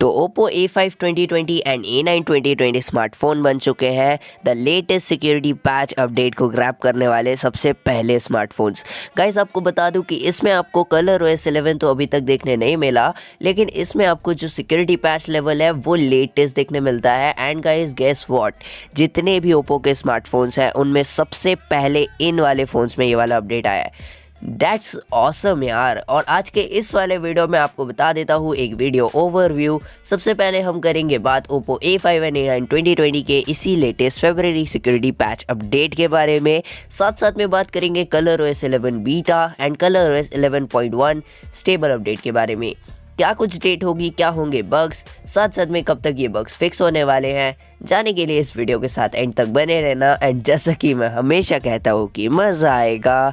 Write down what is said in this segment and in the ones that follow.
तो Oppo A5 2020 and A9 2020 smartphone बन चुके हैं the latest security patch update को ग्रैब करने वाले सबसे पहले स्मार्टफोन्स। गाइस आपको बता दूं कि इसमें आपको ColorOS 11 तो अभी तक देखने नहीं मिला, लेकिन इसमें आपको जो सिक्योरिटी पैच लेवल है वो लेटेस्ट देखने मिलता है। एंड गाइस गेस व्हाट, जितने भी Oppo के स्मार्टफोन्स हैं उनमें सबसे पहले इन वाले फ़ोन्स में ये वाला अपडेट आया है। दैट्स ऑसम यार। और आज के इस वाले वीडियो में आपको बता देता हूँ एक वीडियो ओवरव्यू। सबसे पहले हम करेंगे बात Oppo A5 एंड A9 2020 के इसी लेटेस्ट फरवरी सिक्योरिटी पैच अपडेट के बारे में। साथ साथ में बात करेंगे ColorOS 11 beta and ColorOS 11.1 stable update के बारे में। क्या कुछ डेट होगी, क्या होंगे बग्स, साथ साथ में कब तक ये बग्स फिक्स होने वाले हैं, जाने के लिए इस वीडियो के साथ एंड तक बने रहना। एंड जैसा कि मैं हमेशा कहता हूँ कि मज़ा आएगा,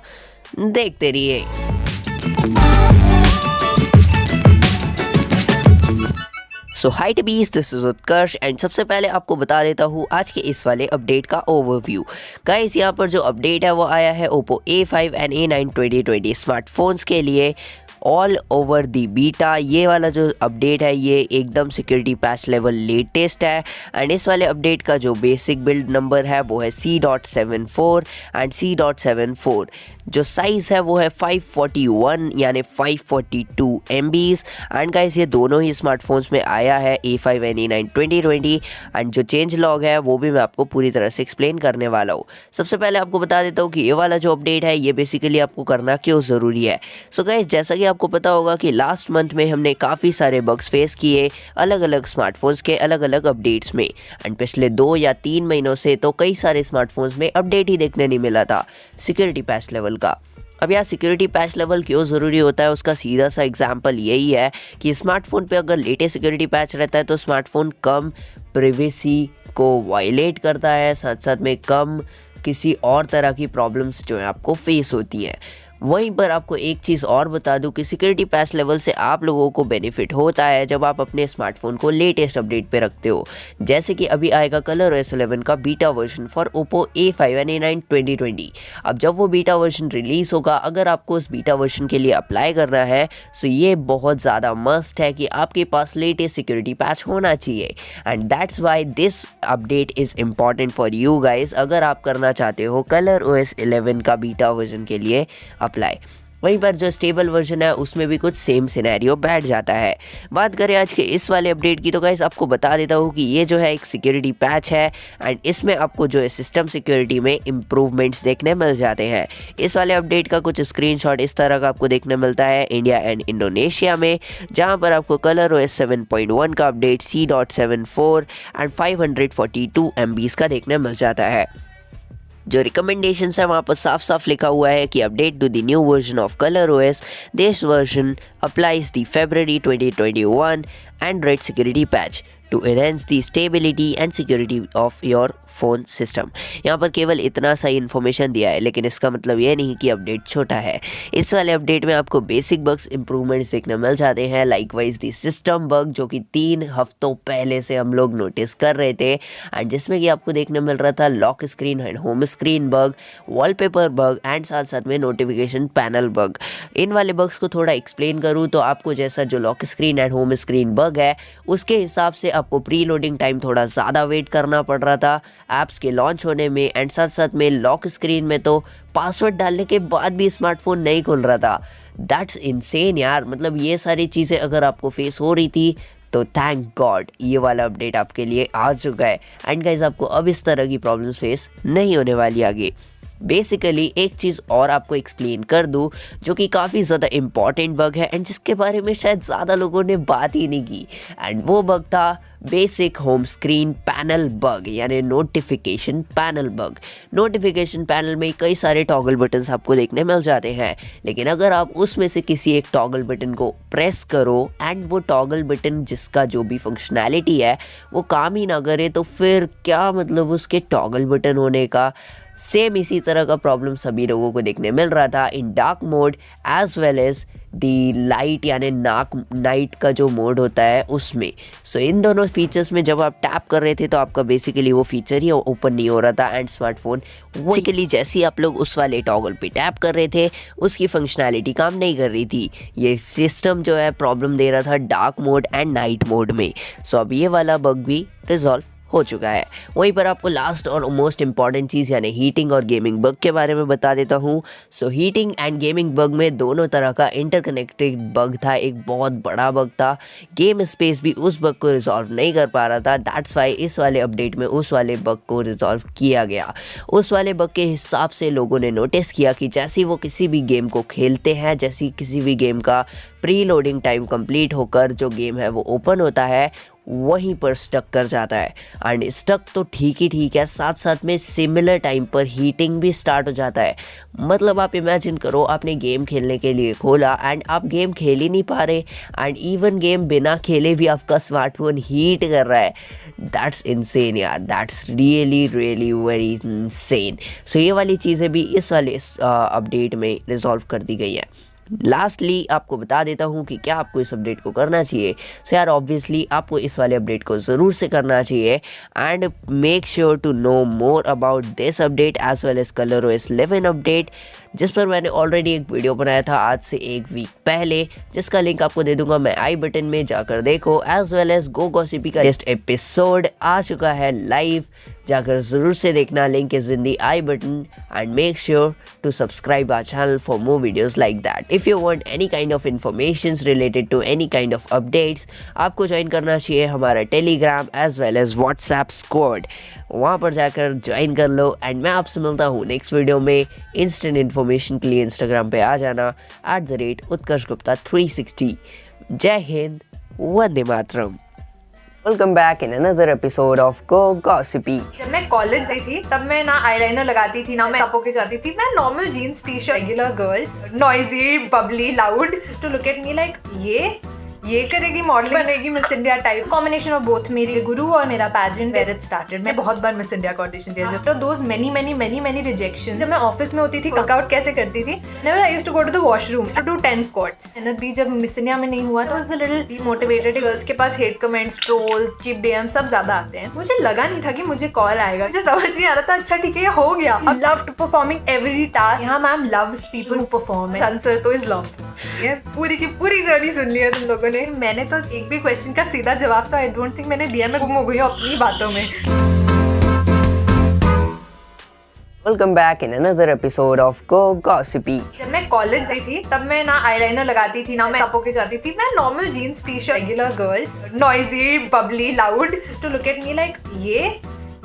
देखते रहिए। सो हाय टिबीज, दिस इज उत्कर्ष एंड सबसे पहले आपको बता देता हूँ आज के इस वाले अपडेट का ओवरव्यू। गाइस यहाँ पर जो अपडेट है वो आया है Oppo A5 and A9 2020 smartphones के लिए ऑल ओवर दी बीटा। ये वाला जो अपडेट है ये एकदम सिक्योरिटी पैच लेवल लेटेस्ट है। एंड इस वाले अपडेट का जो बेसिक बिल्ड नंबर है वो है C.74 एंड C.74। जो साइज़ है वो है 541 यानी 542 MBs। एंड गाइस ये दोनों ही स्मार्टफोन्स में आया है A5 एंड A9 2020। एंड जो चेंज लॉग है वो भी मैं आपको पूरी तरह से एक्सप्लेन करने वाला हूँ। सबसे पहले आपको बता देता हूँ कि ये वाला जो अपडेट है ये बेसिकली आपको करना क्यों ज़रूरी है। सो गाइस जैसा कि आपको पता होगा कि लास्ट मंथ में हमने काफ़ी सारे बग्स फेस किए अलग अलग स्मार्टफोन्स के अलग अलग अपडेट्स में। एंड पिछले 2 या 3 महीनों से तो कई सारे स्मार्टफोन्स में अपडेट ही देखने नहीं मिला था सिक्योरिटी पैच लेवल का। अब यार सिक्योरिटी पैच लेवल क्यों ज़रूरी होता है, उसका सीधा सा एग्जांपल यही है कि स्मार्टफोन पे अगर लेटेस्ट सिक्योरिटी पैच रहता है तो स्मार्टफोन कम प्राइवेसी को वायलेट करता है, साथ साथ में कम किसी और तरह की प्रॉब्लम्स जो है आपको फेस होती हैं। वहीं पर आपको एक चीज़ और बता दूं कि सिक्योरिटी पैच लेवल से आप लोगों को बेनिफिट होता है जब आप अपने स्मार्टफोन को लेटेस्ट अपडेट पे रखते हो। जैसे कि अभी आएगा ColorOS 11 का beta version for Oppo A5 and A9 2020। अब जब वो बीटा वर्जन रिलीज़ होगा, अगर आपको उस बीटा वर्जन के लिए अप्लाई करना है तो ये बहुत ज़्यादा मस्ट है कि आपके पास लेटेस्ट सिक्योरिटी पैच होना चाहिए। And that's why this update is important for you guys अगर आप करना चाहते हो ColorOS 11 का बीटा वर्जन के लिए अप्लाई। वहीं पर जो स्टेबल वर्जन है उसमें भी कुछ सेम सिनेरियो बैठ जाता है। बात करें आज के इस वाले अपडेट की तो गाइस आपको बता देता हूँ कि ये जो है एक सिक्योरिटी पैच है एंड इसमें आपको जो है सिस्टम सिक्योरिटी में इम्प्रूवमेंट्स देखने मिल जाते हैं। इस वाले अपडेट का कुछ स्क्रीनशॉट इस तरह का आपको देखने मिलता है इंडिया एंड इंडोनेशिया में, जहाँ पर आपको ColorOS 7.1 का अपडेट C.74 एंड 542 MBs का देखने मिल जाता है। जो रिकमेंडेशंस है वहाँ पर साफ साफ लिखा हुआ है कि update to the new version of ColorOS, this version applies the February 2021 Android security patch to enhance the stability and security of your phone system. यहाँ पर केवल इतना सा इन्फॉर्मेशन दिया है, लेकिन इसका मतलब ये नहीं कि अपडेट छोटा है। इस वाले अपडेट में आपको बेसिक बग्स इंप्रूवमेंट्स देखने मिल जाते हैं, लाइकवाइज दी सिस्टम बग जो कि 3 हफ्तों पहले से हम लोग नोटिस कर रहे थे एंड जिसमें कि आपको देखने मिल रहा था lock screen and home screen bug, wallpaper bug and साथ साथ में नोटिफिकेशन पैनल बग। इन वाले बग्स को थोड़ा एक्सप्लेन करूँ तो आपको जैसा जो lock screen and home screen bug है उसके हिसाब से आपको प्री लोडिंग टाइम थोड़ा ज़्यादा वेट करना पड़ रहा था ऐप्स के लॉन्च होने में। एंड साथ साथ में लॉक स्क्रीन में तो पासवर्ड डालने के बाद भी स्मार्टफोन नहीं खुल रहा था। दैट्स इनसेन यार। मतलब ये सारी चीज़ें अगर आपको फेस हो रही थी तो थैंक गॉड ये वाला अपडेट आपके लिए आ चुका है। एंड गाइस आपको अब इस तरह की प्रॉब्लम्स फेस नहीं होने वाली आगे। बेसिकली एक चीज़ और आपको एक्सप्लेन कर दूं जो कि काफ़ी ज़्यादा इम्पॉर्टेंट बग है एंड जिसके बारे में शायद ज़्यादा लोगों ने बात ही नहीं की। एंड वो बग था basic home screen panel bug यानी notification panel bug. Notification panel में कई सारे टॉगल बटन्स आपको देखने मिल जाते हैं, लेकिन अगर आप उसमें से किसी एक टॉगल बटन को प्रेस करो एंड वो टॉगल बटन जिसका जो भी फंक्शनैलिटी है वो काम ही ना करे तो फिर क्या मतलब उसके टॉगल बटन होने का। सेम इसी तरह का प्रॉब्लम सभी लोगों को देखने मिल रहा था in dark mode as well as the light यानी नाइट का जो मोड होता है उसमें। सो इन दोनों फीचर्स में जब आप टैप कर रहे थे तो आपका बेसिकली वो फीचर ही ओपन नहीं हो रहा था एंड स्मार्टफोन बेसिकली जैसे ही आप लोग उस वाले टॉगल पे टैप कर रहे थे उसकी फंक्शनैलिटी काम नहीं कर रही थी। ये सिस्टम जो है प्रॉब्लम दे रहा था dark mode and night mode में। सो अब ये वाला बग भी रिजॉल्व हो चुका है। वहीं पर आपको लास्ट और मोस्ट इंपॉर्टेंट चीज़ यानी हीटिंग और गेमिंग बग के बारे में बता देता हूँ। सो हीटिंग एंड गेमिंग बग में दोनों तरह का इंटरकनेक्टेड बग था, एक बहुत बड़ा बग था। गेम स्पेस भी उस बग को रिजॉल्व नहीं कर पा रहा था, दैट्स वाई इस वाले अपडेट में उस वाले बग को रिजॉल्व किया गया। उस वाले बग के हिसाब से लोगों ने नोटिस किया कि जैसे वो किसी भी गेम को खेलते हैं, जैसे किसी भी गेम का प्री लोडिंग टाइम कंप्लीट होकर जो गेम है वो ओपन होता है वहीं पर स्टक कर जाता है। एंड स्टक तो ठीक है, साथ साथ में सिमिलर टाइम पर हीटिंग भी स्टार्ट हो जाता है। मतलब आप इमेजिन करो आपने गेम खेलने के लिए खोला एंड आप गेम खेल ही नहीं पा रहे एंड इवन गेम बिना खेले भी आपका स्मार्टफोन हीट कर रहा है। दैट्स इनसेन यार, दैट्स रियली वेरी इनसेन। सो ये वाली चीज़ें भी इस वाले अपडेट में रिजॉल्व कर दी गई है। लास्टली आपको बता देता हूँ कि क्या आपको इस अपडेट को करना चाहिए। सो यार ऑब्वियसली आपको इस वाले अपडेट को ज़रूर से करना चाहिए and make sure to know more about this update as well as ColorOS 11 update, जिस पर मैंने ऑलरेडी एक वीडियो बनाया था आज से 1 वीक पहले, जिसका लिंक आपको दे दूंगा मैं आई बटन में, जाकर देखो। एज वेल एज GoGossipy का नेक्स्ट एपिसोड आ चुका है लाइव, जाकर ज़रूर से देखना, link is in the i button and make sure to subscribe our channel for more videos like that. If you want any kind of information related to any kind of updates, आपको join करना चाहिए हमारा Telegram as well as WhatsApp squad. वहाँ पर जाकर join कर लो and मैं आपसे मिलता हूँ नेक्स्ट वीडियो में। इंस्टेंट इन्फॉर्मेशन के लिए इंस्टाग्राम पे आ जाना @utkarshgupta 360। जय हिंद, वंदे मातरम। Welcome back in another episode of GoGossipy। जब मैं कॉलेज गई थी तब मैं ना आईलाइनर लगाती थी ना मैं सपो के जाती थी। मैं normal jeans T shirt regular girl, noisy bubbly loud to look at me like ये करेगी मॉडल बनेगी miss India type. Combination of both मेरे गुरु और मेरा पैजेंट वेयर इट स्टार्टेड। मैं बहुत बार मिस इंडिया का ऑडिशन दिया। आफ्टर दोस मेनी रिजेक्शंस, जब मैं ऑफिस में होती थी वर्कआउट कैसे करती थी, never I used to go to the washroom to do 10 squats. And भी जब मिस इंडिया में नहीं हुआ तो was a little demotivated. Girls के पास hate comments, trolls, cheap DM सब ज्यादा आते हैं। मुझे लगा नहीं था कि मुझे कॉल आएगा, मुझे समझ नहीं आ रहा था। अच्छा ठीक है, हो गया। I love performing every task. यहाँ ma'am loves people who perform. Answer तो इज लव। ये पूरी की पूरी जर्नी सुन लिया तुम लोगों ने। मैंने तो एक भी क्वेश्चन का सीधा जवाब तो आई डोंट थिंक मैंने दिया। मैं गुम हो गई हूँ अपनी बातों में। Welcome back in another episode of GoGossipy। जब मैं कॉलेज गई थी तब मैं ना आईलाइनर लगाती थी ना मैं सपो के जाती थी। मैं normal jeans T shirt regular girl, noisy bubbly loud to look at me like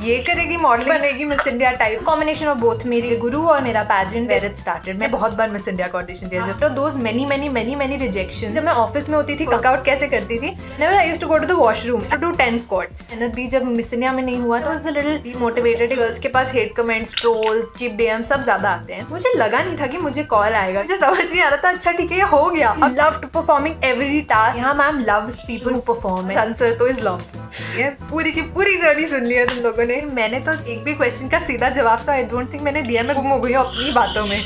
ये करेगी मॉडल बनेगी miss India type. Combination of both मेरे गुरु और मेरा पैजेंट वेयर इट स्टार्टेड। मैं बहुत बार मिस इंडिया का ऑडिशन दिया। आफ्टर दोस मेनी रिजेक्शंस, जब मैं ऑफिस में होती थी वर्कआउट कैसे करती थी, never I used to go to the washroom to do 10 squats. And भी जब मिस इंडिया में नहीं हुआ तो was a little demotivated. Girls के पास hate comments, trolls, cheap DM सब ज्यादा आते हैं। मुझे लगा नहीं था कि मुझे कॉल आएगा, मुझे समझ नहीं आ रहा था। अच्छा ठीक है, हो गया। I love performing every task. यहाँ ma'am loves people who perform. Answer तो इज लव। ये पूरी की पूरी जर्नी सुन लिया तुम लोगों ने। मैंने तो एक भी क्वेश्चन का सीधा जवाब तो आई डोंट थिंक मैंने दिया। मैं गुम हो गई हूँ अपनी बातों में।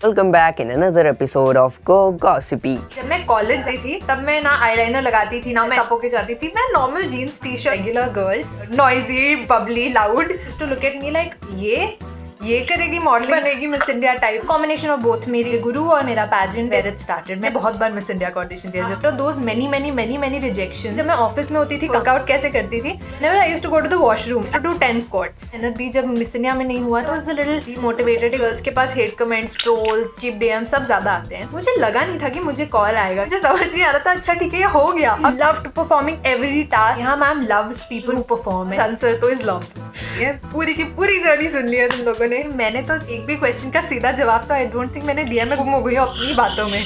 Welcome back in another episode of GoGossipy। जब मैं कॉलेज गई थी तब मैं ना आईलाइनर लगाती थी ना मैं सपो के जाती थी। मैं normal jeans T shirt regular girl, noisy bubbly loud to look at me like ये करेगी मॉडल बनेगी miss India type. Combination of both मेरे गुरु और मेरा पैजेंट वेयर इट स्टार्टेड। मैं बहुत बार मिस इंडिया का ऑडिशन दिया। आफ्टर दोस मेनी रिजेक्शंस, जब मैं ऑफिस में होती थी वर्कआउट कैसे करती थी, never I used to go to the washroom to do 10 squats. And भी जब मिस इंडिया में नहीं हुआ तो was a little demotivated. Girls के पास hate comments, trolls, cheap DM सब ज्यादा आते हैं। मुझे लगा नहीं था कि मुझे कॉल आएगा, मुझे समझ नहीं आ रहा था। अच्छा ठीक है, हो गया। I love performing every task. यहाँ ma'am loves people who perform. Answer तो इज लव। ये पूरी की पूरी जर्नी सुन लिया तुम लोगों ने। मैंने तो एक भी क्वेश्चन का सीधा जवाब तो आई डोंट थिंक मैंने दिया। मैं गुम हो गई हूँ अपनी बातों में।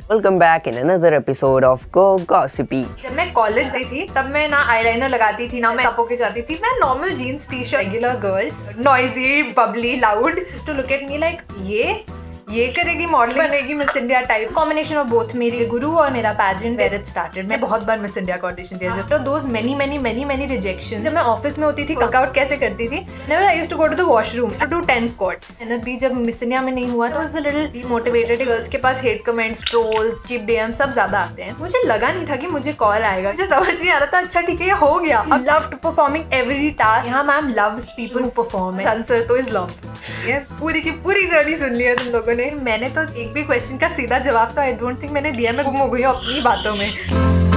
Welcome back in another episode of GoGossipy। जब मैं कॉलेज गई थी तब मैं ना आईलाइनर लगाती थी ना मैं सपो के जाती थी। मैं normal jeans T shirt regular girl, noisy bubbly loud to look at me like ये करेगी मॉडलिंग, बनेगी miss India type. Combination of both, मेरे गुरु और मेरा पैजेंट वेयर इट स्टार्टेड। मैं बहुत बार मिस इंडिया का ऑडिशन दिया। आफ्टर दोस मेनी रिजेक्शंस, जब मैं ऑफिस में होती थी वर्कआउट कैसे करती थी, never I used to go to the washroom to do 10 squats. And भी जब मिस इंडिया में नहीं हुआ तो was a little demotivated. Girls के पास hate comments, trolls, cheap DM सब ज्यादा आते हैं। मुझे लगा नहीं था कि मुझे कॉल आएगा, मुझे समझ नहीं आ रहा था। अच्छा ठीक है, हो गया। I loved performing every task. यहाँ ma'am loves people who perform. Answer तो इज लव। ये पूरी की पूरी जर्नी सुन लिया तुम लोगों ने। मैंने तो एक भी क्वेश्चन का सीधा जवाब तो आई डोंट थिंक मैंने दिया। मैं गुम हो गई हूँ अपनी बातों में।